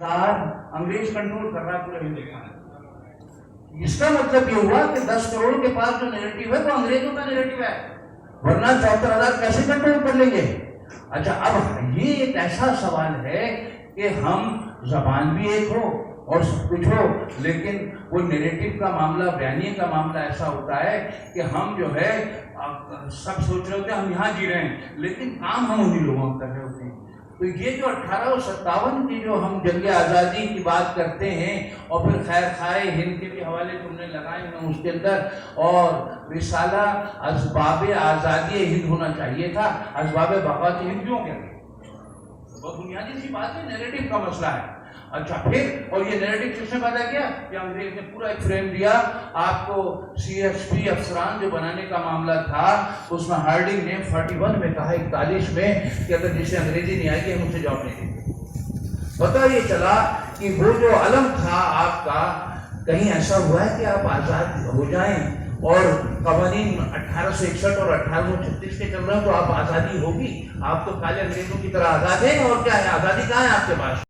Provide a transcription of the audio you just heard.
انگریز کنٹرول کر رہا ہے پورے ہندوستان۔ اس کا مطلب یہ ہوا کہ 10 کروڑ کے پاس جو نیریٹو ہے وہ انگریزوں کا نیریٹو ہے، ورنہ 74,000 کیسے کنٹرول کر لیں گے؟ اچھا، اب یہ ایک ایسا سوال ہے کہ ہم زبان بھی ایک ہو اور سب کچھ ہو، لیکن وہ نیریٹو کا معاملہ، بیانیے کا معاملہ ایسا ہوتا ہے کہ ہم جو ہے سب سوچ رہے ہوتے ہیں ہم یہاں جی رہے ہیں، لیکن کام ہم انہی لوگوں کر رہے ہوتے ہیں۔ تو یہ جو 1857 کی جو ہم جنگ آزادی کی بات کرتے ہیں، اور پھر خیر خواہ ہند کے بھی حوالے تم نے لگائے ہیں اس کے اندر، اور رسالہ اسباب آزادی ہند ہونا چاہیے تھا، اسباب بقا ہند کیوں کیا؟ بہت بنیادی سی بات ہے، نیریٹو کا مسئلہ ہے۔ اچھا پھر، اور یہ نیریٹو کس نے پیدا کیا کہ انگریز نے پورا ایک فریم دیا آپ کو، سی ایس پی افسران جو بنانے کا معاملہ تھا، اس میں ہارڈنگ نے 41 میں کہا، 41 میں، کہ اگر جسے انگریزی نہیں آئے گی ہم اسے جاب نہیں دیں گے۔ پتہ یہ چلا کہ وہ جو علم تھا آپ کا، کہیں ایسا ہوا ہے کہ آپ آزاد ہو جائیں اور قوانین 1861 اور 1836 کے چل رہے ہیں تو آپ آزادی ہوگی؟ آپ تو کالے انگریزوں کی طرح آزاد ہیں، اور کیا ہے آزادی کہاں ہے آپ کے پاس؟